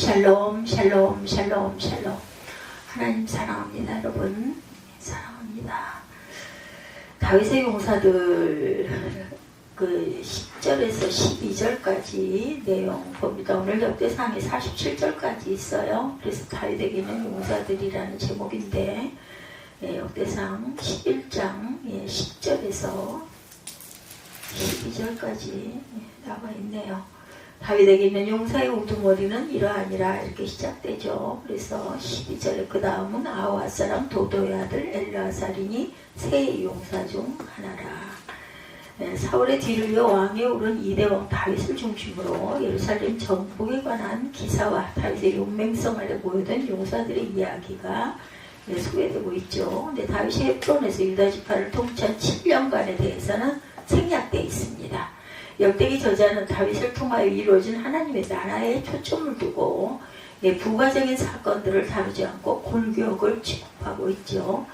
샬롬 샬롬 샬롬 샬롬. 하나님 사랑합니다. 여러분 사랑합니다. 다윗의 용사들 그 10절에서 12절까지 내용 봅니다. 오늘 역대상이 47절까지 있어요. 그래서 다윗에게는 용사들이라는 제목인데 역대상 11장 10절에서 12절까지 나와 있네요. 다윗에게는 용사의 우두머리는 이러하니라 이렇게 시작되죠. 그래서 12절에 그 다음은 아와 사람 도도의 아들 엘르아살이니 세 용사 중 하나라. 사울의 뒤를 이어 왕에 오른 이대왕 다윗을 중심으로 예루살렘 정복에 관한 기사와 다윗의 용맹성 아래 모여든 용사들의 이야기가 소개되고 있죠. 근데 다윗이 헤브론에서 유다 지파를 통치한 7년간에 대해서는 생략되어 있습니다. 역대기 저자는 다윗을 통하여 이루어진 하나님의 나라에 초점을 두고 부가적인 사건들을 다루지 않고 골격을 취급하고 있죠.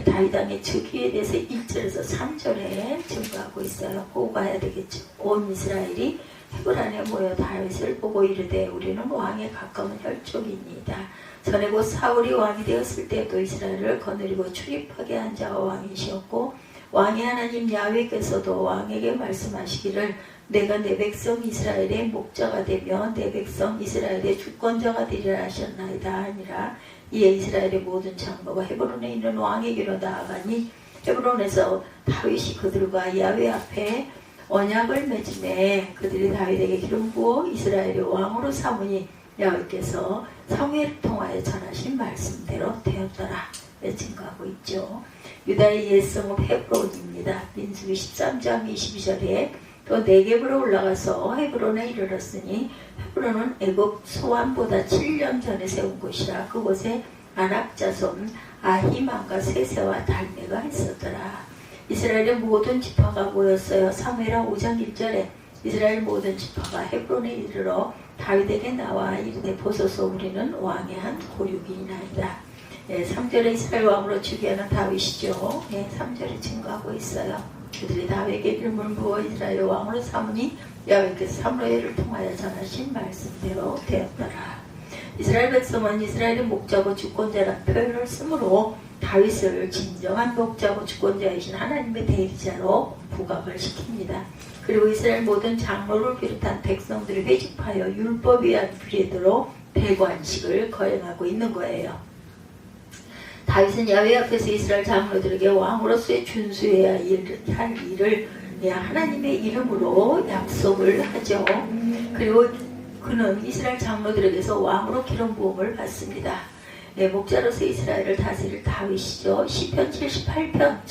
다윗 왕의 즉위에 대해서 1절에서 3절에 증거하고 있어요. 보고 가야 되겠죠. 온 이스라엘이 헤브론에 모여 다윗을 보고 이르되 우리는 왕에 가까운 혈족입니다. 전에 곧 사울이 왕이 되었을 때도 이스라엘을 거느리고 출입하게 한 자가 왕이시었고 왕의 하나님 야훼께서도 왕에게 말씀하시기를 내가 내 백성 이스라엘의 목자가 되며 내 백성 이스라엘의 주권자가 되리라 하셨나이다 하니라. 이에 이스라엘의 모든 장로가 헤브론에 있는 왕에게로 나아가니 헤브론에서 다윗이 그들과 야훼 앞에 언약을 맺음에 그들이 다윗에게 기름 부어 이스라엘의 왕으로 삼으니 야훼께서 사무엘을 통하여 전하신 말씀대로 되었더라. 증거하고 있죠. 유다의 옛성읍 헤브론입니다. 민수기 13장 22절에 또 네겝으로 올라가서 헤브론에 이르렀으니 헤브론은 애굽 소안보다 7년 전에 세운 곳이라. 그곳에 아낙 자손 아히만과 세세와 달메가 있었더라. 이스라엘의 모든 지파가 모였어요. 사무엘하 5장 1절에 이스라엘 모든 지파가 헤브론에 이르러 다윗에게 나와 이르되 보소서 우리는 왕의 한 고륙이나이다. 3절에 이스라엘 왕으로 즉위하는 다윗이죠. 3절에 증거하고 있어요. 그들이 다윗에게 이름을 부어 이스라엘 왕으로 삼으니 야훼께서 사무엘을 통하여 전하신 말씀대로 되었더라. 이스라엘 백성은 이스라엘의 목자고 주권자라는 표현을 쓰므로 다윗을 진정한 목자고 주권자이신 하나님의 대리자로 부각을 시킵니다. 그리고 이스라엘 모든 장로를 비롯한 백성들이 회집하여 율법에 의한 규례대로 대관식을 거행하고 있는 거예요. 다윗은 야훼 앞에서 이스라엘 장로들에게 왕으로서의 준수해야 할 일을 하나님의 이름으로 약속을 하죠. 그리고 그는 이스라엘 장로들에게서 왕으로 기름 부음을 받습니다. 목자로서 이스라엘을 다스릴 다윗이죠. 시편 78편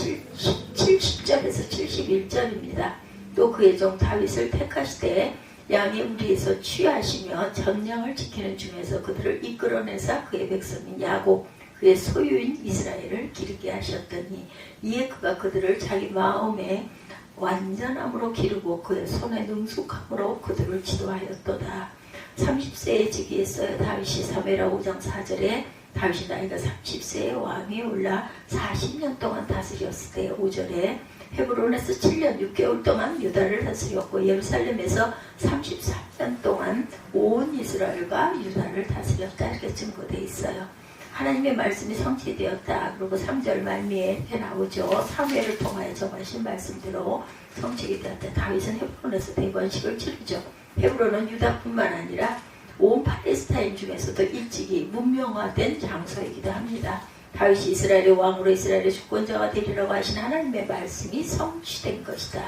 70절에서 71절입니다. 또 그의 종 다윗을 택하시되 양의 우리에서 취하시며 전령을 지키는 중에서 그들을 이끌어내사 그의 백성인 야곱 그의 소유인 이스라엘을 기르게 하셨더니 이에 그가 그들을 자기 마음에 완전함으로 기르고 그의 손에 능숙함으로 그들을 지도하였도다. 30세에 즉위했어요. 다윗이 사무엘하 5장 4절에 다윗이 나이가 30세에 왕위에 올라 40년 동안 다스렸을 때 5절에 헤브론에서 7년 6개월 동안 유다를 다스렸고 예루살렘에서 33년 동안 온 이스라엘과 유다를 다스렸다 이렇게 증거되어 있어요. 하나님의 말씀이 성취되었다. 그리고 3절 말미에 나오죠. 사무엘을 통하여 정하신 말씀대로 성취가 되었다. 다윗은 헤브론에서 대관식을 치르죠. 헤브론은 유다뿐만 아니라 온 팔레스타인 중에서도 일찍이 문명화된 장소이기도 합니다. 다윗이 이스라엘의 왕으로 이스라엘의 주권자가 되리라고 하신 하나님의 말씀이 성취된 것이다.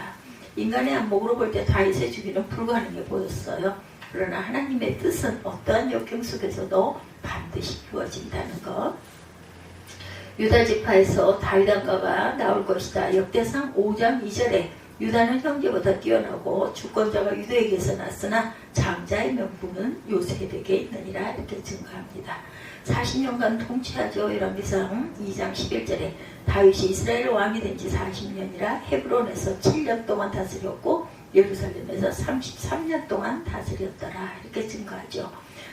인간의 안목으로 볼 때 다윗의 주기는 불가능해 보였어요. 그러나 하나님의 뜻은 어떠한 역경 속에서도 반드시 이루어진다는 것. 유다 지파에서 다윗 왕가가 나올 것이다. 역대상 5장 2절에 유다는 형제보다 뛰어나고 주권자가 유다에게서 났으나 장자의 명분은 요셉에게 있느니라 이렇게 증거합니다. 40년간 통치하죠. 열왕기상 2장 11절에 다윗이 이스라엘 왕이 된 지 40년이라 헤브론에서 7년 동안 다스렸고 예루살렘에서 33년 동안 다스렸더라 이렇게 증거하죠.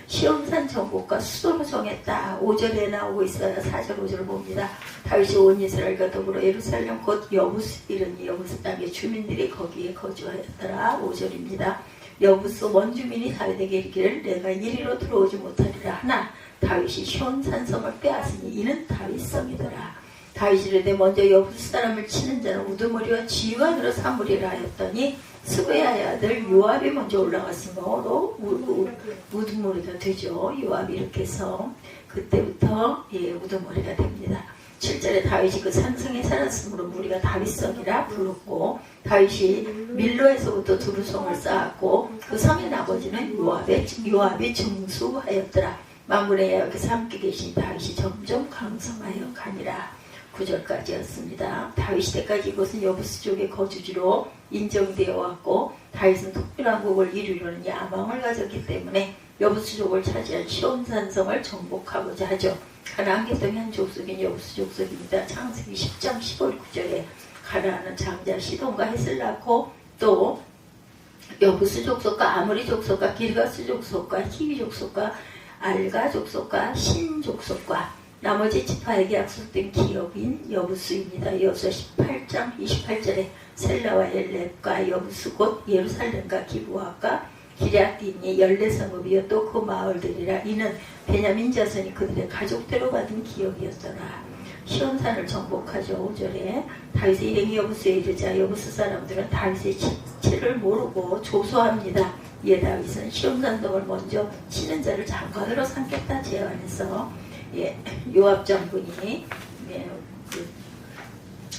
시온산 정복과 수도로 정했다. 5절에 나오고 있어요. 4절 5절을 봅니다. 다윗이 온 이스라엘과 더불어 예루살렘 곧 여부스 이르니 여부스 땅의 주민들이 거기에 거주하였더라. 5절입니다. 여부스 원주민이 다윗에게 이르기를 내가 이리로 들어오지 못하리라 하나 다윗이 시온 산성을 빼앗으니 이는 다윗성이더라. 다윗이 이르되 먼저 여부스 사람을 치는 자는 우두머리와 지휘관으로 삼으리라 하였더니 스베야의 아들 요압이 먼저 올라갔으므로 우두머리가 되죠. 요압이 이렇게 해서 그때부터 우두머리가 됩니다. 7절에 다윗이 그 산성에 살았으므로 무리가 다윗성이라 불렀고 다윗이 밀로에서부터 두루성을 쌓았고 그 성의 아버지는 요압이 증수하였더라. 만군의 여호와께서 함께 계시니 다윗이 점점 강성하여 가니라. 9절까지였습니다. 다윗 시대까지 이곳은 여부스 족의 거주지로 인정되어 왔고 다윗은 통일왕국을 이루려는 야망을 가졌기 때문에 여부스 족을 차지한 시온산성을 정복하고자 하죠. 가나안 계통의 한 족속인 여부스 족속입니다. 창세기 10장 15, 9절에 가나안은 장자 시돈과 헷을 낳고 또 여부스 족속과 아모리 족속과 기르가스 족속과 히위 족속과 알가 족속과 신 족속과 나머지 지파에게 약속된 기업인 여부스입니다. 여호수아 18장 28절에 셀라와 엘렙과 여부스 곧 예루살렘과 기브아과 기럇딘이 14성읍이요 또 그 마을들이라. 이는 베냐민 자손이 그들의 가족대로 받은 기업이었더라. 시온산을 정복하죠. 5절에 다윗의 일행이 여부스에 이르자 여부스 사람들은 다윗의 치를 모르고 조소합니다. 이에 다윗은 시온산동을 먼저 치는 자를 장관으로 삼겠다 제안해서 요압 장군이 그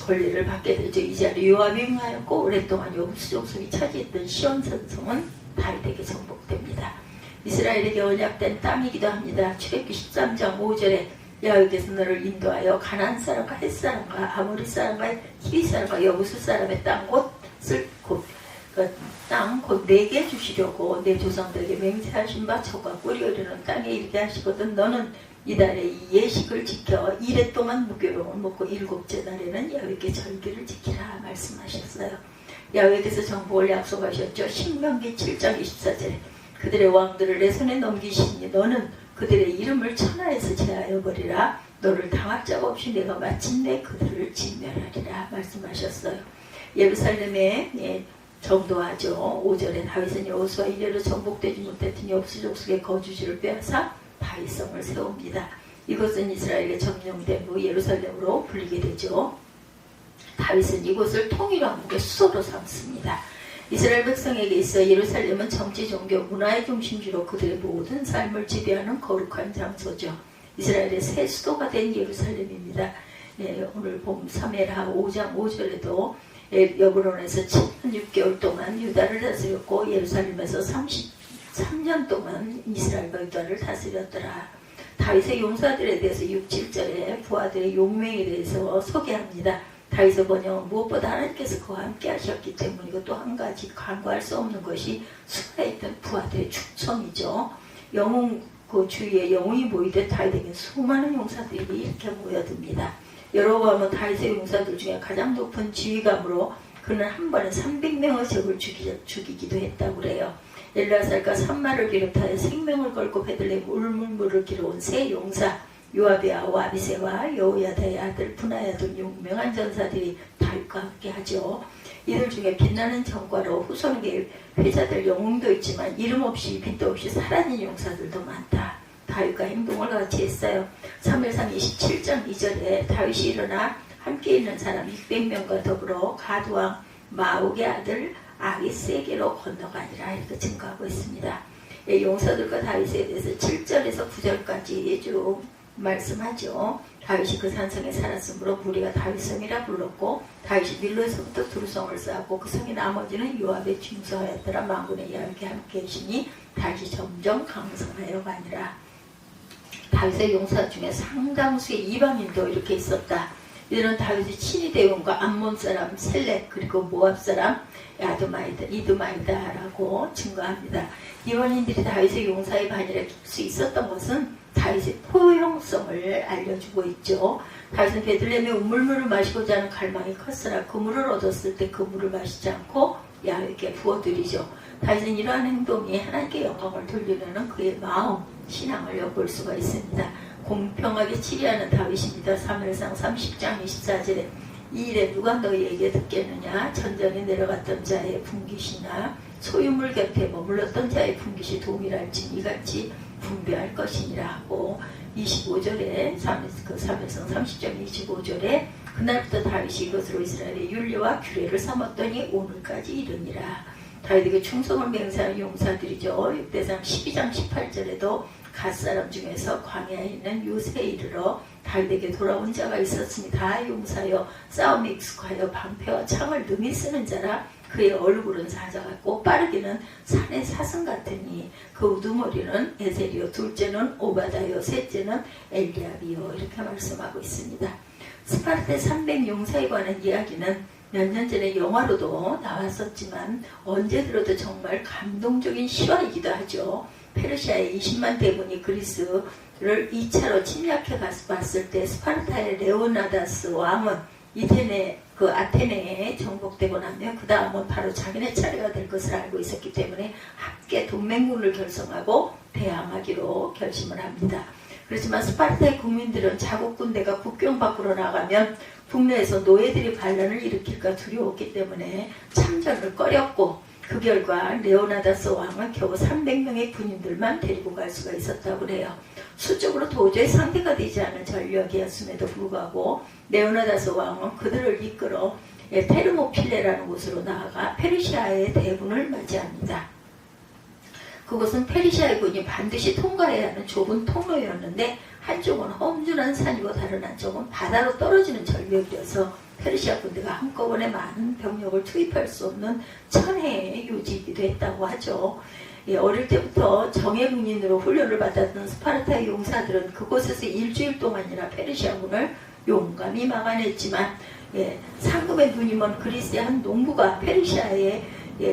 권리를 받게 되죠. 이 자리에 요압이 응하였고 오랫동안 여부스 족속이 차지했던 시온산성은 다윗에게 정복됩니다. 이스라엘에게 언약된 땅이기도 합니다. 출애굽기 13장 5절에 여호와께서 너를 인도하여 가나안 사람과 헷 사람과 아모리 사람과 히위 사람과 여부스 사람의 땅 곧을 땅 곧 내게 주시려고 내 조상들에게 맹세하신 바 저가 꿀이 흐르는 땅에 이르게 하시거든 너는 이달에 이 예식을 지켜 1회 동안 무교병을 먹고 7째 날에는 야훼께 절기를 지키라 말씀하셨어요. 야훼께서 정복을 약속하셨죠. 신명기 7장 24절에 그들의 왕들을 내 손에 넘기시니 너는 그들의 이름을 천하에서 제하여 버리라. 너를 당할 자가 없이 내가 마침내 그들을 진멸하리라 말씀하셨어요. 예루살렘에 정도하죠. 5절에 다윗은 여호수아 이래로 정복되지 못했던 여부스 족속의 거주지를 빼앗아 다윗성을 세웁니다. 이곳은 이스라엘의 점령된 후 예루살렘으로 불리게 되죠. 다윗은 이곳을 통일왕국의 수도로 삼습니다. 이스라엘 백성에게 있어 예루살렘은 정치, 종교, 문화의 중심지로 그들의 모든 삶을 지배하는 거룩한 장소죠. 이스라엘의 새 수도가 된 예루살렘입니다. 오늘 봄 사무엘하 5장 5절에도 여브론에서 7년 6개월 동안 유다를 다스렸고 예루살렘에서 33년 동안 이스라엘과 유다를 다스렸더라. 다윗의 용사들에 대해서 6, 7절에 부하들의 용맹에 대해서 소개합니다. 다윗의 번영은 무엇보다 하나님께서 그와 함께 하셨기 때문이고 또 한 가지 간과할 수 없는 것이 수하였던 부하들의 충성이죠. 영웅 그 주위에 영웅이 모이듯 다윗에게 수많은 용사들이 이렇게 모여듭니다. 여로보암은 다윗의 용사들 중에 가장 높은 지휘감으로 그는 한 번에 300명의 적을 죽이기도 했다고 그래요. 엘르아살과 산마를 비롯하여 생명을 걸고 베들레헴 울물물을 길어온 세 용사 요압의 아우 아비새와 여호야다의 아들 분하야 등 유명한 전사들이 다윗과 함께 하죠. 이들 중에 빛나는 전과로 후손에게 회자될 영웅도 있지만 이름 없이 빛도 없이 사라진 용사들도 많다. 다윗과 행동을 같이 했어요. 사무엘상 27장 2절에 다윗이 일어나 함께 있는 사람 600명과 더불어 가드왕 마옥의 아들 아기스에게로 건너가니라 이렇게 증거하고 있습니다. 용사들과 다윗에 대해서 7절에서 9절까지 쭉 말씀하죠. 다윗이 그 산성에 살았으므로 무리가 다윗성이라 불렀고 다윗이 밀로에서부터 두루성을 쌓았고 그 성의 나머지는 요압의 중서하였더라. 만군의 여호와께 함께 계시니 다윗이 점점 강성하여 가니라. 다윗의 용사 중에 상당수의 이방인도 이렇게 있었다. 이들은 다윗의 친위 대원과 암몬 사람 셀렉 그리고 모압 사람 이드마이다라고 증거합니다. 이방인들이 다윗의 용사의 반이라 수 있었던 것은 다윗의 포용성을 알려주고 있죠. 다윗은 베들레헴의 우물물을 마시고자 하는 갈망이 컸으나 그 물을 얻었을 때 그 물을 마시지 않고 야훼께 부어드리죠. 다윗은 이러한 행동이 하나님께 영광을 돌리려는 그의 마음, 신앙을 엿볼 수가 있습니다. 공평하게 치리하는 다윗입니다. 사무엘상 30장 24절에 이 일에 누가 너희에게 듣겠느냐? 전전에 내려갔던 자의 분깃이나 소유물 곁에 머물렀던 자의 분깃이 동일할지 이같이 분배할 것이니라 하고 25절에 3회성 30장 25절에 그날부터 다윗이 이것으로 이스라엘의 율례와 규례를 삼았더니 오늘까지 이르니라. 다윗에게 충성을 맹세하는 용사들이죠. 6대상 12장 18절에도 갓사람 중에서 광야에 있는 요새에 이르러 다윗에게 돌아온 자가 있었으니 다 용사여 싸움에 익숙하여 방패와 창을 능히 쓰는 자라. 그의 얼굴은 사자 같고 빠르기는 산의 사슴 같으니 그 우두머리는 에셀이요 둘째는 오바다요 셋째는 엘리압이요 이렇게 말씀하고 있습니다. 스파르타 300 용사에 관한 이야기는 몇 년 전에 영화로도 나왔었지만 언제 들어도 정말 감동적인 실화이기도 하죠. 페르시아의 20만 대군이 그리스를 2차로 침략해 갔을 때 스파르타의 레오나다스 왕은 아테네에 정복되고 나면 그 다음은 바로 자기네 차례가 될 것을 알고 있었기 때문에 함께 동맹군을 결성하고 대항하기로 결심을 합니다. 그렇지만 스파르타의 국민들은 자국 군대가 국경 밖으로 나가면 국내에서 노예들이 반란을 일으킬까 두려웠기 때문에 참전을 꺼렸고 그 결과 레오나다스 왕은 겨우 300명의 군인들만 데리고 갈 수가 있었다고 해요. 수적으로 도저히 상대가 되지 않은 전력이었음에도 불구하고 레오나다스 왕은 그들을 이끌어 테르모필레라는 곳으로 나아가 페르시아의 대군을 맞이합니다. 그곳은 페르시아의 군이 반드시 통과해야 하는 좁은 통로였는데 한쪽은 험준한 산이고 다른 한쪽은 바다로 떨어지는 절벽이어서 페르시아 군대가 한꺼번에 많은 병력을 투입할 수 없는 천혜의 요지이기도 했다고 하죠. 어릴 때부터 정예군인으로 훈련을 받았던 스파르타의 용사들은 그곳에서 일주일 동안이나 페르시아군을 용감히 막아냈지만 상금의 눈이 먼 그리스의 한 농부가 페르시아의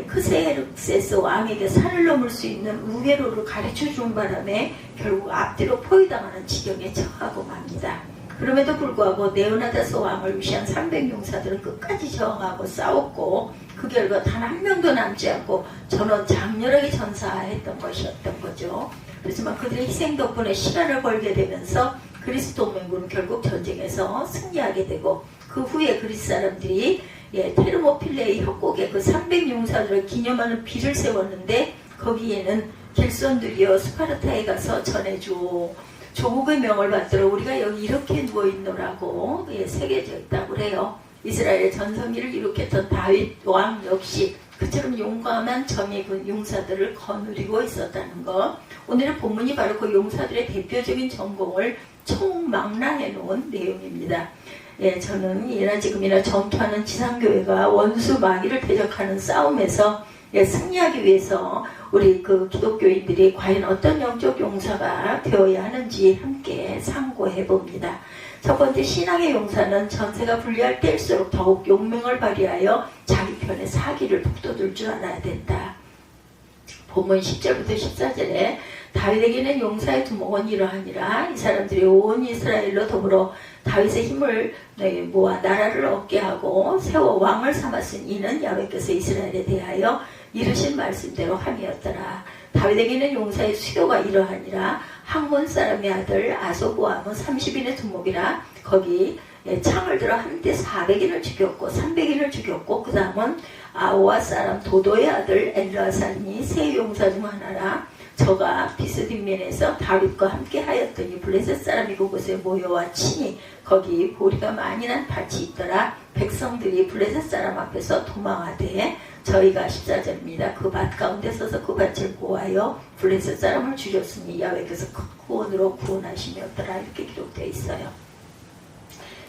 크세르세스 왕에게 산을 넘을 수 있는 우회로를 가르쳐준 바람에 결국 앞뒤로 포위당하는 지경에 처하고 맙니다. 그럼에도 불구하고 네오나다스 왕을 위시한 300용사들은 끝까지 저항하고 싸웠고 그 결과 단 한 명도 남지 않고 전원 장렬하게 전사했던 것이었던 거죠. 그렇지만 그들의 희생 덕분에 시간을 벌게 되면서 그리스 동맹군은 결국 전쟁에서 승리하게 되고 그 후에 그리스 사람들이 테르모필레의 협곡에 그 300용사들을 기념하는 비를 세웠는데 거기에는 길손들이여 스파르타에 가서 전해줘. 조국의 명을 받들어 우리가 여기 이렇게 누워있노라고 새겨져 있다고 해요. 이스라엘의 전성기를 일으켰던 다윗 왕 역시 그처럼 용감한 정예군 용사들을 거느리고 있었다는 것. 오늘의 본문이 바로 그 용사들의 대표적인 전공을 총망라해 놓은 내용입니다. 저는 예나 지금이나 전투하는 지상교회가 원수 마귀를 대적하는 싸움에서 승리하기 위해서 우리 그 기독교인들이 과연 어떤 영적 용사가 되어야 하는지 함께 상고해 봅니다. 첫 번째, 신앙의 용사는 전세가 불리할 때일수록 더욱 용맹을 발휘하여 자기 편에 사기를 북돋을 줄 알아야 된다. 본문 10절부터 14절에 다윗에게는 용사의 두목은 이러하니라. 이 사람들이 온 이스라엘로 더불어 다윗의 힘을 모아 나라를 얻게 하고 세워 왕을 삼았으니 이는 야훼께서 이스라엘에 대하여 이르신 말씀대로 함이었더라. 다윗에게는 용사의 수요가 이러하니라. 학몬 사람의 아들 아소보암은 30인의 두목이라. 거기 창을 들어 한때 400인을 죽였고 300인을 죽였고 그 다음은 아오아 사람 도도의 아들 엘르아살이 세 용사 중 하나라. 저가 비스딘면에서 다윗과 함께 하였더니 블레셋 사람이 그곳에 모여와 치니 거기 보리가 많이 난 밭이 있더라. 백성들이 블레셋 사람 앞에서 도망하되 저희가 14절입니다. 그 밭 가운데 서서 그 밭을 보아여 블레셋 사람을 죽였으니 야훼께서 큰 구원으로 구원하심이었더라. 이렇게 기록되어 있어요.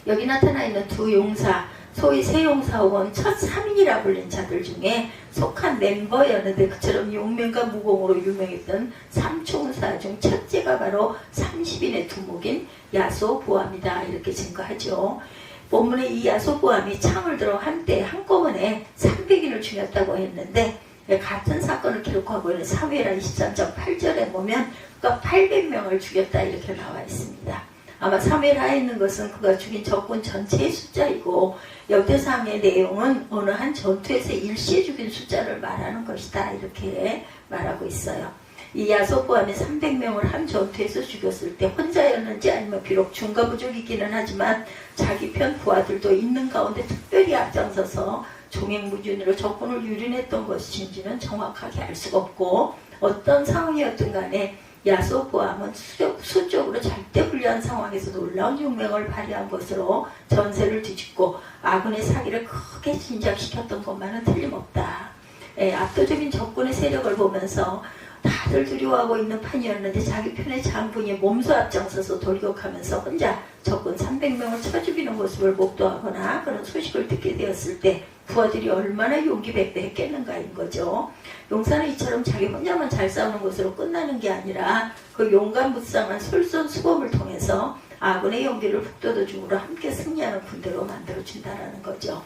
여기 나타나 있는 두 용사, 소위 세 용사 혹은 첫 3인이라 불린 자들 중에 속한 멤버였는데 그처럼 용맹과 무공으로 유명했던 삼총사 중 첫째가 바로 30인의 두목인 야소보암이다. 이렇게 증거하죠. 본문에 이 야소보암이 창을 들어 한때 한꺼번에 300인을 죽였다고 했는데 같은 사건을 기록하고 있는 사무엘하 23장 8절에 보면 그가 800명을 죽였다 이렇게 나와 있습니다. 아마 사무엘하에 있는 것은 그가 죽인 적군 전체의 숫자이고 역대상의 내용은 어느 한 전투에서 일시에 죽인 숫자를 말하는 것이다 이렇게 말하고 있어요. 이 야소보암이 300명을 한 전투에서 죽였을 때 혼자였는지 아니면 비록 중과부족이기는 하지만 자기 편 부하들도 있는 가운데 특별히 앞장서서 종횡무진으로 적군을 유린했던 것인지는 정확하게 알 수가 없고, 어떤 상황이었든 간에 야소보암은 수적으로 절대 불리한 상황에서 놀라운 용맹을 발휘한 것으로 전세를 뒤집고 아군의 사기를 크게 진작시켰던 것만은 틀림없다. 압도적인 적군의 세력을 보면서 다들 두려워하고 있는 판이었는데 자기 편의 장군이 몸소 앞장서서 돌격하면서 혼자 적군 300명을 쳐 죽이는 모습을 목도하거나 그런 소식을 듣게 되었을 때 부하들이 얼마나 용기백배했겠는가인 거죠. 용사는 이처럼 자기 혼자만 잘 싸우는 것으로 끝나는 게 아니라 그 용감무쌍한 솔선수범을 통해서 아군의 용기를 북돋워줌으로 함께 승리하는 군대로 만들어준다라는 거죠.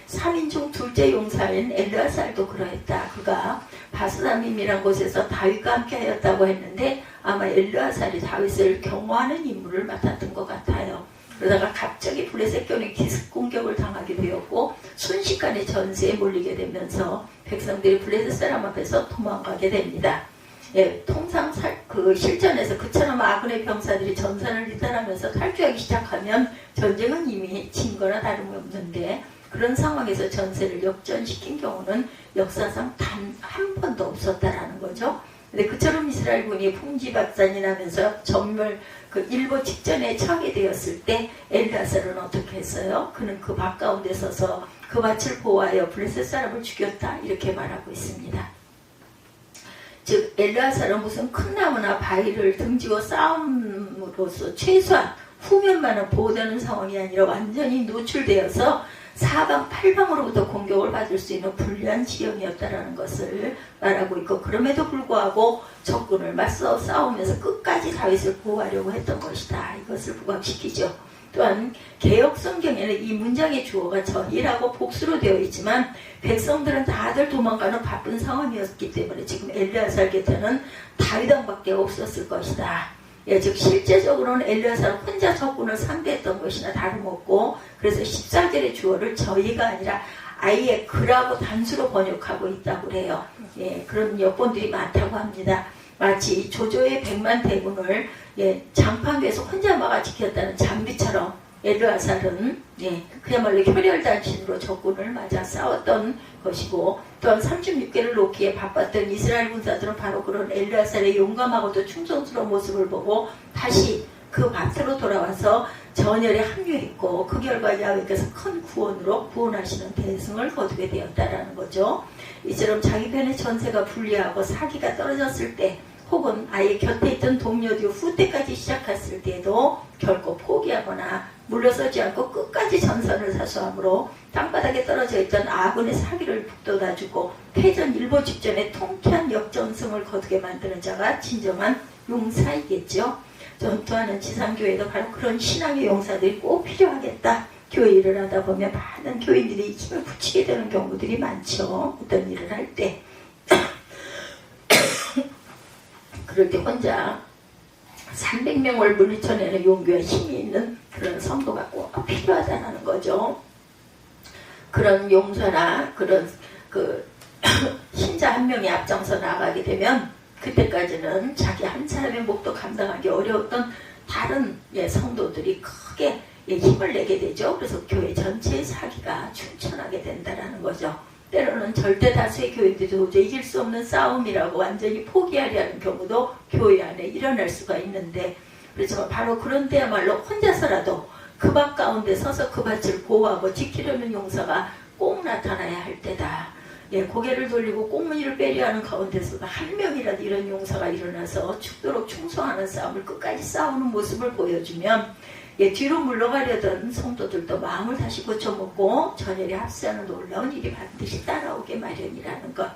3인 중 둘째 용사인 엘르아살도 그러했다. 그가 바스다밈이란 곳에서 다윗과 함께 하였다고 했는데 아마 엘르아살이 다윗을 경호하는 임무를 맡았던 것 같아요. 그러다가 갑자기 블레셋 견에 기습 공격을 당하게 되었고 순식간에 전세에 몰리게 되면서 백성들이 블레셋 사람 앞에서 도망가게 됩니다. 통상 실전에서 그처럼 아군의 병사들이 전선을 이탈하면서 탈주하기 시작하면 전쟁은 이미 진 거나 다름이 없는데, 그런 상황에서 전세를 역전시킨 경우는 역사상 단 한 번도 없었다라는 거죠. 근데 그처럼 이스라엘군이 풍지박산이 나면서 전멸 일보 직전에 처하게 되었을 때 엘르아살은 어떻게 했어요? 그는 그 밭 가운데 서서 그 밭을 보호하여 블레셋 사람을 죽였다, 이렇게 말하고 있습니다. 즉 엘르아살은 무슨 큰 나무나 바위를 등지고 싸움으로써 최소한 후면만은 보호되는 상황이 아니라 완전히 노출되어서 사방 팔방으로부터 공격을 받을 수 있는 불리한 지형이었다라는 것을 말하고 있고, 그럼에도 불구하고 적군을 맞서 싸우면서 끝까지 다윗을 보호하려고 했던 것이다, 이것을 부각시키죠. 또한 개역 성경에는 이 문장의 주어가 전이라고 복수로 되어 있지만 백성들은 다들 도망가는 바쁜 상황이었기 때문에 지금 엘르아살 곁에는 다윗 왕밖에 없었을 것이다. 즉 실제적으로는 엘르아살은 혼자 적군을 상대했던 것이나 다름없고, 그래서 14절의 주어를 저희가 아니라 아예 그라고 단수로 번역하고 있다고 해요. 그런 여본들이 많다고 합니다. 마치 조조의 100만 대군을 장판 위에서 혼자 막아 지켰다는 장비처럼 엘르아살은 그야말로 혈혈단신으로 적군을 맞아 싸웠던 것이고, 또한 36개를 놓기에 바빴던 이스라엘 군사들은 바로 그런 엘르아살의 용감하고도 충성스러운 모습을 보고 다시 그 밭으로 돌아와서 전열에 합류했고, 그 결과 야훼께서 큰 구원으로 구원하시는 대승을 거두게 되었다라는 거죠. 이처럼 자기 편의 전세가 불리하고 사기가 떨어졌을 때, 혹은 아예 곁에 있던 동료들이 후퇴까지 시작했을 때에도 결코 포기하거나 물러서지 않고 끝까지 전선을 사수함으로 땅바닥에 떨어져 있던 아군의 사기를 북돋아주고 패전 일보 직전에 통쾌한 역전승을 거두게 만드는 자가 진정한 용사이겠죠. 전투하는 지상교회도 바로 그런 신앙의 용사들이 꼭 필요하겠다. 교회 일을 하다 보면 많은 교인들이 힘을 붙이게 되는 경우들이 많죠. 어떤 일을 할 때. 그럴 때 혼자 300명을 물리쳐내는 용기와 힘이 있는 그런 성도가 꼭 필요하다는 거죠. 그런 용사나 그런 신자 한 명이 앞장서 나가게 되면 그때까지는 자기 한 사람의 몫도 감당하기 어려웠던 다른 성도들이 크게 힘을 내게 되죠. 그래서 교회 전체의 사기가 충천하게 된다는 거죠. 때로는 절대 다수의 교인들이 도저히 이길 수 없는 싸움이라고 완전히 포기하려 하는 경우도 교회 안에 일어날 수가 있는데, 그렇지만 바로 그런 때야말로 혼자서라도 그 밭 가운데 서서 그 밭을 보호하고 지키려는 용사가 꼭 나타나야 할 때다. 고개를 돌리고 꽁무니를 빼려 하는 가운데서도 한 명이라도 이런 용사가 일어나서 죽도록 충성하는 싸움을 끝까지 싸우는 모습을 보여주면 뒤로 물러가려던 성도들도 마음을 다시 고쳐먹고 전열에 합세하는 놀라운 일이 반드시 따라오게 마련이라는 것.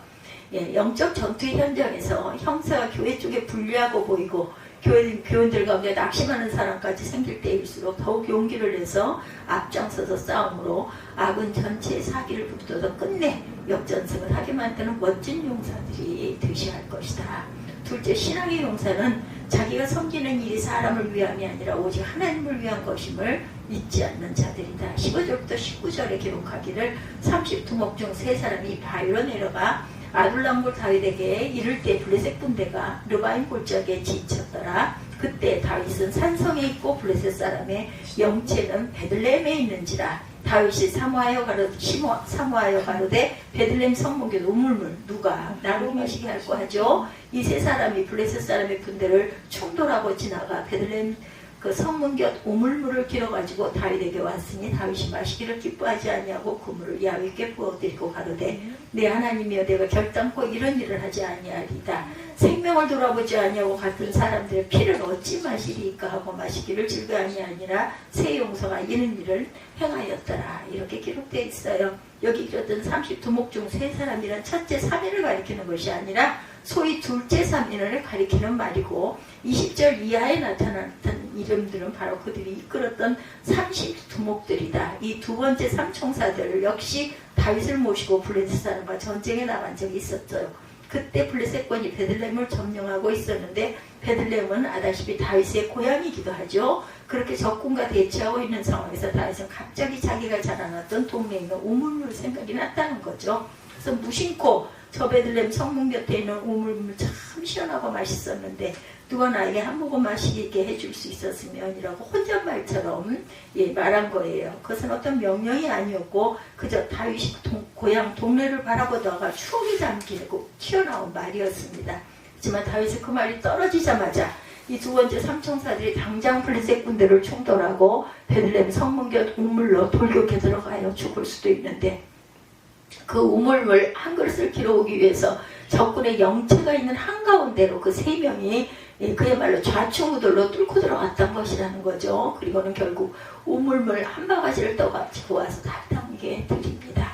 영적 전투의 현장에서 형사가 교회 쪽에 불리하고 보이고 교인들 가운데 낙심하는 사람까지 생길 때일수록 더욱 용기를 내서 앞장서서 싸움으로 아군 전체의 사기를 북돋아 끝내 역전승을 하게 만드는 멋진 용사들이 되셔야 할 것이다. 둘째, 신앙의 용사는 자기가 섬기는 일이 사람을 위함이 아니라 오직 하나님을 위한 것임을 잊지 않는 자들이다. 15절부터 19절에 기록하기를 30두목 중 3사람이 바위로 내려가 아둘람굴 다윗에게 이를 때 블레셋 군대가 르바임 골짜기에 지쳤더라. 그때 다윗은 산성에 있고 블레셋 사람의 영체는 베들레헴에 있는지라. 다윗이 사모하여 가로되 베들레헴 성문교 우물물 누가 나로 마시게 할고 하죠. 이 세 사람이 블레셋 사람의 군대를 충돌하고 지나가 베들레헴 그 성문곁 우물물을 길어가지고 다윗에게 왔으니 다윗이 마시기를 기뻐하지 아니하고 그 물을 야훼께 부어드리고 가로되 내 하나님이여 내가 결단코 이런 일을 하지 아니하리이다. 생명을 돌아보지 아니하고 같은 사람들의 피를 어찌 마시리까 하고 마시기를 즐거워하니 아니라 새 용서가 이런 일을 행하였더라. 이렇게 기록되어 있어요. 여기 그랬던 32목 중 세 사람이란 첫째 3인을 가리키는 것이 아니라 소위 둘째 3인을 가리키는 말이고 20절 이하에 나타났던 이름들은 바로 그들이 이끌었던 32목들이다. 이 두 번째 삼총사들 역시 다윗을 모시고 블레셋 사람과 전쟁에 나간 적이 있었어요. 그때 블레셋군이 베들레헴을 점령하고 있었는데 베들레헴은 아다시피 다윗의 고향이기도 하죠. 그렇게 적군과 대치하고 있는 상황에서 다윗은 갑자기 자기가 자라났던 동네에 있는 우물물 생각이 났다는 거죠. 그래서 무심코 저 베들레헴 성문 곁에 있는 우물물 참 시원하고 맛있었는데 누가 나에게 한 모금 마시게 해줄 수 있었으면이라고 혼잣말처럼 말한 거예요. 그것은 어떤 명령이 아니었고 그저 다윗이 고향 동네를 바라보다가 추억이 잠기고 튀어나온 말이었습니다. 하지만 다윗은 그 말이 떨어지자마자 이 두 번째 삼총사들이 당장 블레셋 군대를 충돌하고 베들레헴 성문 곁 우물로 돌격해 들어가요. 죽을 수도 있는데 그 우물물 한 그릇을 길어오기 위해서 적군의 영체가 있는 한가운데로 그 세 명이 그야말로 좌충우돌로 뚫고 들어갔던 것이라는 거죠. 그리고는 결국 우물물 한 바가지를 떠가지고 와서 다윗에게 드립니다.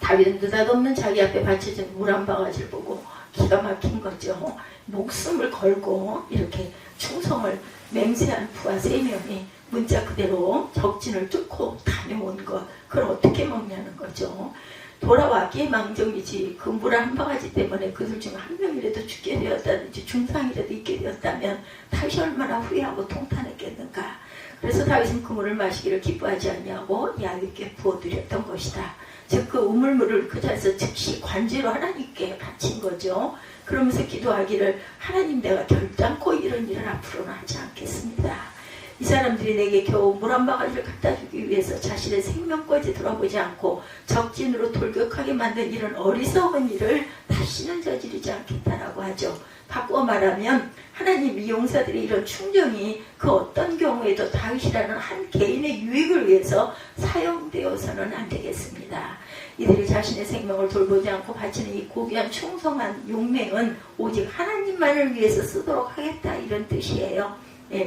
다윗은 느닷없는 자기 앞에 받쳐진 물 한 바가지를 보고 기가 막힌 거죠. 목숨을 걸고 이렇게 충성을 맹세한 부하 세 명이 문자 그대로 적진을 뚫고 다녀온 것, 그걸 어떻게 먹냐는 거죠. 돌아와기에 망정이지 그 물 한 바가지 때문에 그들 중 한 명이라도 죽게 되었다든지 중상이라도 있게 되었다면 다윗이 얼마나 후회하고 통탄했겠는가. 그래서 다윗은 그 물을 마시기를 기뻐하지 아니하고 야훼께 부어드렸던 것이다. 즉 그 우물물을 그 자리에서 즉시 관제로 하나님께 바친 거죠. 그러면서 기도하기를 하나님 내가 결단코 이런 일을 앞으로는 하지 않겠습니다. 이 사람들이 내게 겨우 물 한 바가지를 갖다 주기 위해서 자신의 생명까지 돌아보지 않고 적진으로 돌격하게 만든 이런 어리석은 일을 다시는 저지르지 않겠다라고 하죠. 바꾸어 말하면 하나님 이 용사들의 이런 충정이 그 어떤 경우에도 다윗이라는 한 개인의 유익을 위해서 사용되어서는 안 되겠습니다. 이들이 자신의 생명을 돌보지 않고 바치는 이 고귀한 충성한 용맹은 오직 하나님만을 위해서 쓰도록 하겠다 이런 뜻이에요.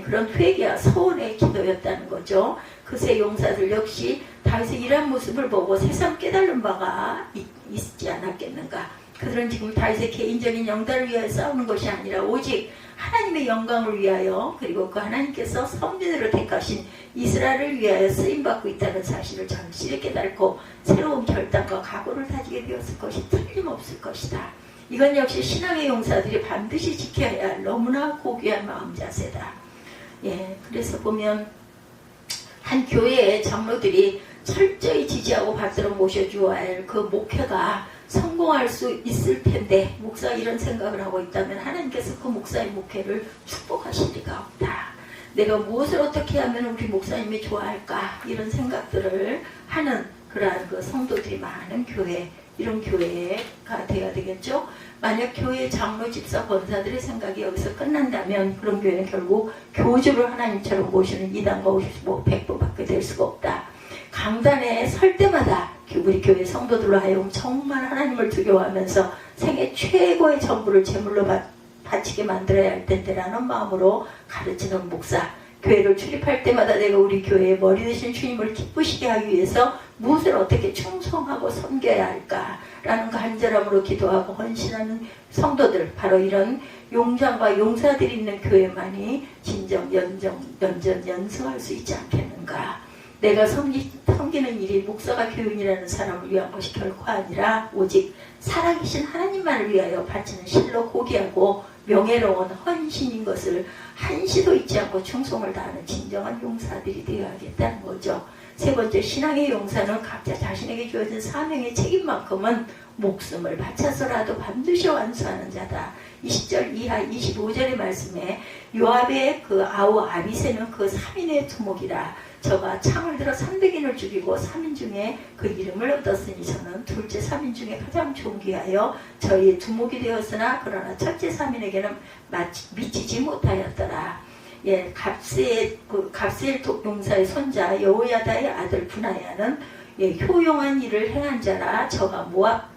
그런 회개와 서원의 기도였다는 거죠. 그 세 용사들 역시 다윗의 이러한 모습을 보고 새삼 깨달은 바가 있지 않았겠는가. 그들은 지금 다윗의 개인적인 영달을 위하여 싸우는 것이 아니라 오직 하나님의 영광을 위하여 그리고 그 하나님께서 선민으로 택하신 이스라엘을 위하여 쓰임받고 있다는 사실을 절실히 깨닫고 새로운 결단과 각오를 다지게 되었을 것이 틀림없을 것이다. 이건 역시 신앙의 용사들이 반드시 지켜야 할 너무나 고귀한 마음 자세다. 그래서 보면 한 교회의 장로들이 철저히 지지하고 받들어 모셔주어야 할 그 목회가 성공할 수 있을 텐데 목사가 이런 생각을 하고 있다면 하나님께서 그 목사의 목회를 축복하실 리가 없다. 내가 무엇을 어떻게 하면 우리 목사님이 좋아할까 이런 생각들을 하는 그러한 그 성도들이 많은 교회, 이런 교회가 되어야 되겠죠. 만약 교회 장로, 집사, 권사들의 생각이 여기서 끝난다면 그런 교회는 결국 교주를 하나님처럼 모시는 이단과 55 백부밖에 될 수가 없다. 강단에 설 때마다 우리 교회 성도들로 하여금 정말 하나님을 두려워하면서 생애 최고의 전부를 제물로 바치게 만들어야 할 텐데라는 마음으로 가르치는 목사, 교회를 출입할 때마다 내가 우리 교회의 머리 되신 주님을 기쁘시게 하기 위해서 무엇을 어떻게 충성하고 섬겨야 할까라는 간절함으로 기도하고 헌신하는 성도들, 바로 이런 용장과 용사들이 있는 교회만이 진정 연전연승할 수 있지 않겠는가. 내가 섬기는 일이 목사가 교인이라는 사람을 위한 것이 결코 아니라 오직 살아계신 하나님만을 위하여 바치는 실로 고귀하고 명예로운 헌신인 것을 한시도 잊지 않고 충성을 다하는 진정한 용사들이 되어야겠다는 거죠. 세 번째, 신앙의 용사는 각자 자신에게 주어진 사명의 책임만큼은 목숨을 바쳐서라도 반드시 완수하는 자다. 20절 이하 25절의 말씀에 요압의 그 아우 아비새는 그 3인의 두목이라 저가 창을 들어 300인을 죽이고 3인 중에 그 이름을 얻었으니 저는 둘째 3인 중에 가장 존귀하여 저희의 두목이 되었으나 그러나 첫째 3인에게는 미치지 못하였더라. 예, 갑스엘 용사의 손자 여호야다의 아들 분하야는 예, 효용한 일을 행한 자라. 저가 모압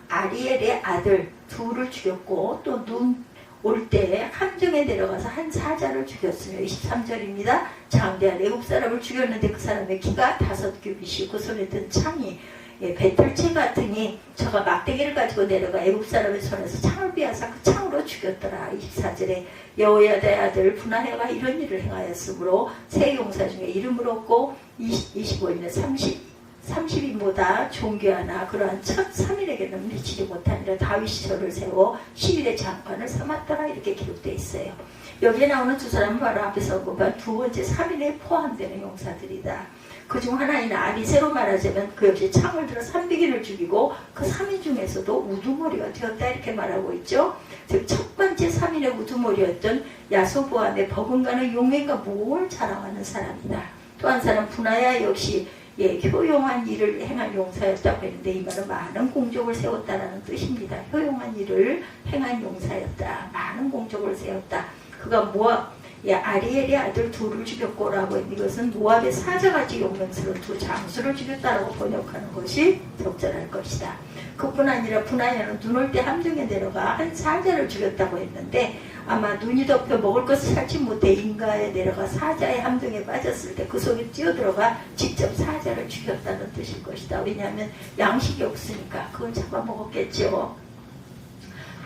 아리엘의 아들 둘을 죽였고 또 눈 올 때 함정에 내려가서 한 사자를 죽였으며 23절입니다. 장대한 애국 사람을 죽였는데 그 사람의 키가 5규빗이고 그 손에 든 창이 예, 배틀채 같으니 저가 막대기를 가지고 내려가 애국 사람의 손에서 창을 빼앗아 그 창으로 죽였더라. 24절에 여호야다의 아들 분하야가 이런 일을 행하였으므로 세 용사 중에 이름을 얻고 25인에 30인보다 존귀하나 그러한 첫 3인에게는 미치지 못하니라. 다윗이 저를 세워 11의 장관을 삼았더라. 이렇게 기록되어 있어요. 여기에 나오는 두 사람은 바로 앞에서 언급한 두 번째 3인에 포함되는 용사들이다. 그중 하나인 아리새로 말하자면 그 역시 창을 들어 300인을 죽이고 그 3인 중에서도 우두머리가 되었다. 이렇게 말하고 있죠. 즉 첫 번째 3인의 우두머리였던 야소보암의 버금가는 용맹과 뭘 자랑하는 사람이다. 또 한 사람 분하야 역시 예, 효용한 일을 행한 용사였다고 했는데 이 말은 많은 공적을 세웠다라는 뜻입니다. 효용한 일을 행한 용사였다. 많은 공적을 세웠다. 그가 모압 예, 아리엘의 아들 둘을 죽였고라고 했는데 이것은 모압의 사자같이 용맹스러운 두 장수를 죽였다라고 번역하는 것이 적절할 것이다. 그뿐 아니라 분하야는 눈 올 때 함정에 내려가 한 사자를 죽였다고 했는데 아마 눈이 덮여 먹을 것을 찾지 못해 인가에 내려가 사자의 함정에 빠졌을 때 그 속에 뛰어들어가 직접 사자를 죽였다는 뜻일 것이다. 왜냐하면 양식이 없으니까 그걸 잡아먹었겠죠.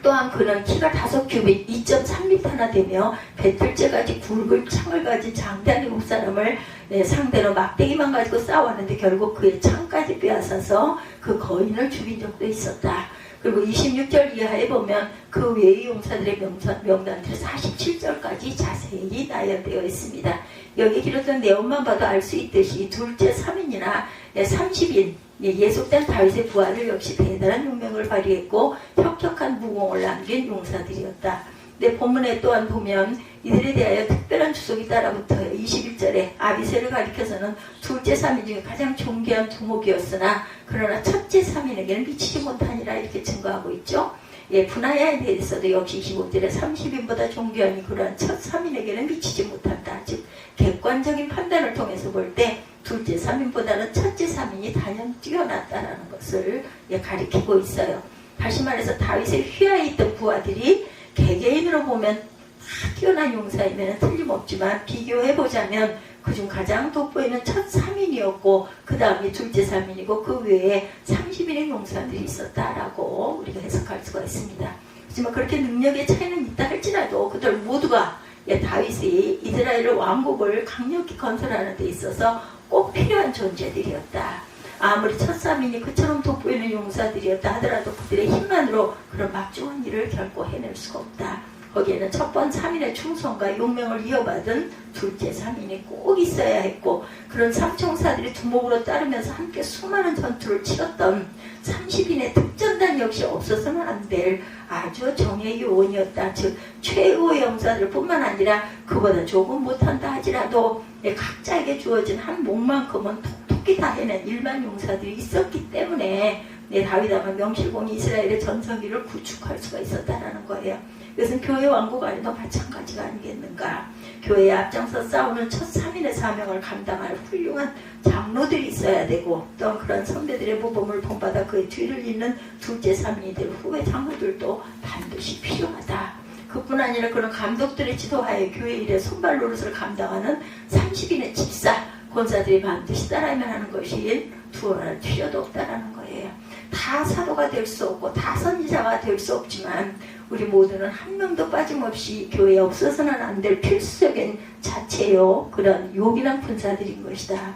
또한 그는 키가 5규빗 2.3m나 되며 배틀째같이 굵은 창을 가진 장대한 애국 사람을 상대로 막대기만 가지고 싸웠는데 결국 그의 창까지 빼앗아서 그 거인을 죽인 적도 있었다. 그리고 26절 이하에 보면 그 외의 용사들의 명단들이 47절까지 자세히 나열되어 있습니다. 여기 기록된 내용만 봐도 알 수 있듯이 둘째 3인이나 30인 예속된 다윗의 부하들 역시 대단한 용맹을 발휘했고 혁혁한 무공을 남긴 용사들이었다. 내 본문에 또한 보면 이들에 대하여 특별한 주석이 따라붙어요. 21절에 아비새를 가리켜서는 둘째 3인 중에 가장 존귀한 두목이었으나 그러나 첫째 3인에게는 미치지 못하니라 이렇게 증거하고 있죠. 예, 분하야에 대해서도 역시 25절에 30인보다 존귀하니 그러한 첫 3인에게는 미치지 못한다. 즉 객관적인 판단을 통해서 볼 때 둘째 3인보다는 첫째 3인이 단연 뛰어났다는 것을 예, 가리키고 있어요. 다시 말해서 다윗의 휘하에 있던 부하들이 개개인으로 보면 다 뛰어난 용사이면 틀림없지만 비교해보자면 그중 가장 돋보이는 첫 3인이었고 그 다음이 둘째 3인이고 그 외에 30인의 용사들이 있었다라고 우리가 해석할 수가 있습니다. 하지만 그렇게 능력의 차이는 있다 할지라도 그들 모두가 다윗이 이스라엘 왕국을 강력히 건설하는 데 있어서 꼭 필요한 존재들이었다. 아무리 첫 3인이 그처럼 돋보이는 용사들이었다 하더라도 그들의 힘만으로 그런 막중한 일을 결코 해낼 수가 없다. 거기에는 첫 번 3인의 충성과 용맹을 이어받은 둘째 3인이 꼭 있어야 했고 그런 삼총사들이 두목으로 따르면서 함께 수많은 전투를 치렀던 30인의 특전단 역시 없어서는 안 될 아주 정의 요원이었다. 즉 최고의 용사들 뿐만 아니라 그보다 조금 못한다 하지라도 각자에게 주어진 한 목만큼은 톡톡히 다 해낸 일반 용사들이 있었기 때문에 다윗아마 명실공히 이스라엘의 전성기를 구축할 수가 있었다라는 거예요. 이것은 교회 왕국 안에도 마찬가지가 아니겠는가. 교회에 앞장서 싸우는 첫 3인의 사명을 감당할 훌륭한 장로들이 있어야 되고 또 그런 선배들의 모범을 본받아 그의 뒤를 잇는 둘째 3인이 될 후배 장로들도 반드시 필요하다. 그뿐 아니라 그런 감독들의 지도하에 교회 일의 손발 노릇을 감당하는 30인의 집사, 권사들이 반드시 따라야만 하는 것이 두어할 필요도 없다라는 거예요. 다 사도가 될 수 없고 다 선지자가 될 수 없지만 우리 모두는 한 명도 빠짐없이 교회에 없어서는 안 될 필수적인 자체요. 그런 요긴한 군사들인 것이다.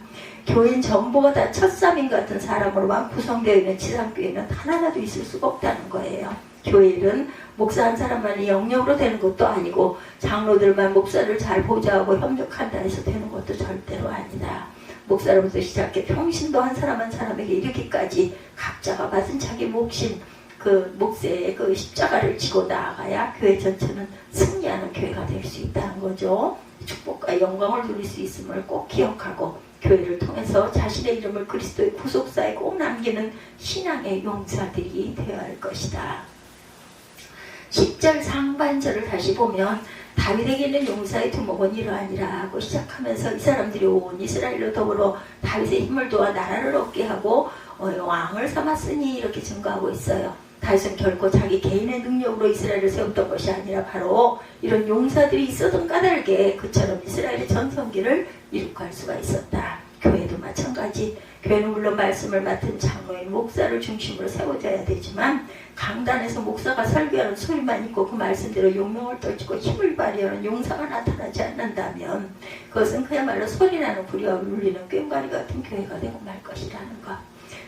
교인 전부가 다 첫삼인 같은 사람으로만 구성되어 있는 지상교회는 하나라도 있을 수가 없다는 거예요. 교회는 목사 한 사람만이 영역으로 되는 것도 아니고 장로들만 목사를 잘 보좌하고 협력한다 해서 되는 것도 절대로 아니다. 목사로부터 시작해 평신도 한 사람 한 사람에게 이르기까지 각자가 받은 자기 몫인 그 몫의 그 십자가를 지고 나아가야 교회 전체는 승리하는 교회가 될 수 있다는 거죠. 축복과 영광을 누릴 수 있음을 꼭 기억하고 교회를 통해서 자신의 이름을 그리스도의 구속사에 꼭 남기는 신앙의 용사들이 되어야 할 것이다. 10절 상반절을 다시 보면 다윗에게 있는 용사의 두목은 이러하니라 하고 시작하면서 이 사람들이 온 이스라엘로 더불어 다윗의 힘을 도와 나라를 얻게 하고 왕을 삼았으니 이렇게 증거하고 있어요. 다윗은 결코 자기 개인의 능력으로 이스라엘을 세웠던 것이 아니라 바로 이런 용사들이 있었던 까닭에 그처럼 이스라엘의 전성기를 이룩할 수가 있었다. 교회도 마찬가지. 교회는 물론 말씀을 맡은 장로인 목사를 중심으로 세워져야 되지만 강단에서 목사가 설교하는 소리만 있고 그 말씀대로 용명을 떨치고 힘을 발휘하는 용사가 나타나지 않는다면 그것은 그야말로 소리나는 부리와 울리는 꽹과리 같은 교회가 되고 말 것이라는 것.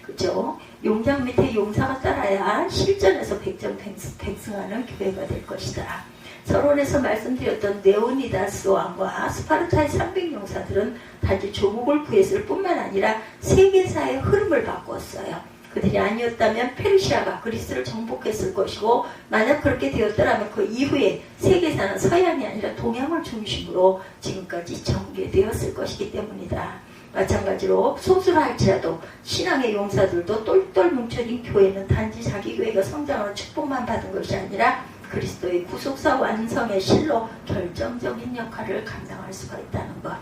그죠? 용장 밑에 용사가 따라야 실전에서 백승하는 교회가 될 것이다. 서론에서 말씀드렸던 네오니다스 왕과 스파르타의 300용사들은 단지 조국을 구했을 뿐만 아니라 세계사의 흐름을 바꾸었어요. 그들이 아니었다면 페르시아가 그리스를 정복했을 것이고 만약 그렇게 되었더라면 그 이후에 세계사는 서양이 아니라 동양을 중심으로 지금까지 전개되었을 것이기 때문이다. 마찬가지로 소수라 할지라도 신앙의 용사들도 똘똘 뭉쳐진 교회는 단지 자기 교회가 성장하는 축복만 받은 것이 아니라 그리스도의 구속사 완성의 실로 결정적인 역할을 감당할 수가 있다는 것.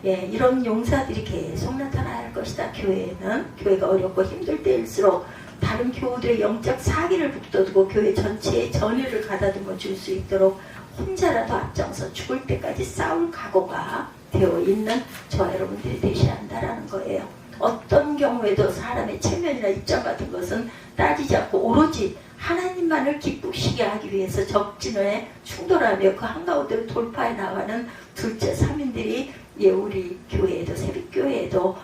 예, 이런 용사들이 계속 나타나야 할 것이다. 교회가 어렵고 힘들 때일수록 다른 교우들의 영적 사기를 북돋우고 교회 전체의 전의를 가다듬어 줄 수 있도록 혼자라도 앞장서 죽을 때까지 싸울 각오가 되어 있는 저와 여러분들이 되셔야 한다는 거예요. 어떤 경우에도 사람의 체면이나 입장 같은 것은 따지지 않고 오로지 하나님만을 기쁘시게 하기 위해서 적진에 충돌하며 그 한가운데로 돌파해 나가는 둘째 3인들이 우리 교회에도 새벽교회에도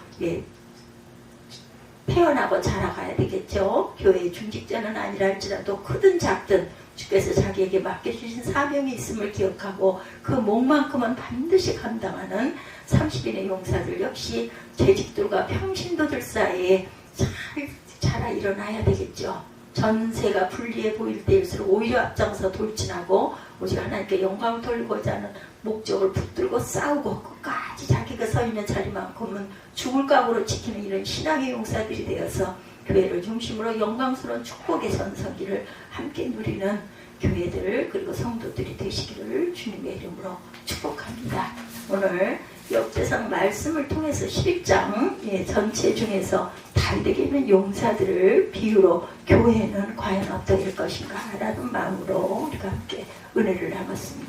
태어나고 자라가야 되겠죠. 교회의 중직자는 아니라 할지라도 크든 작든 주께서 자기에게 맡겨주신 사명이 있음을 기억하고 그 몫만큼은 반드시 감당하는 30인의 용사들 역시 재직들과 평신도들 사이에 잘 자라 일어나야 되겠죠. 전세가 불리해 보일 때일수록 오히려 앞장서 돌진하고 오직 하나님께 영광을 돌리고자 하는 목적을 붙들고 싸우고 끝까지 자기가 서 있는 자리만큼은 죽을 각오로 지키는 이런 신앙의 용사들이 되어서 교회를 중심으로 영광스러운 축복의 전성기를 함께 누리는 교회들 그리고 성도들이 되시기를 주님의 이름으로 축복합니다. 오늘 역대상 말씀을 통해서 11장 전체 중에서 다윗에게 있는 용사들을 비유로 교회는 과연 어떠할 것인가 라는 마음으로 우리가 함께 은혜를 나눴습니다.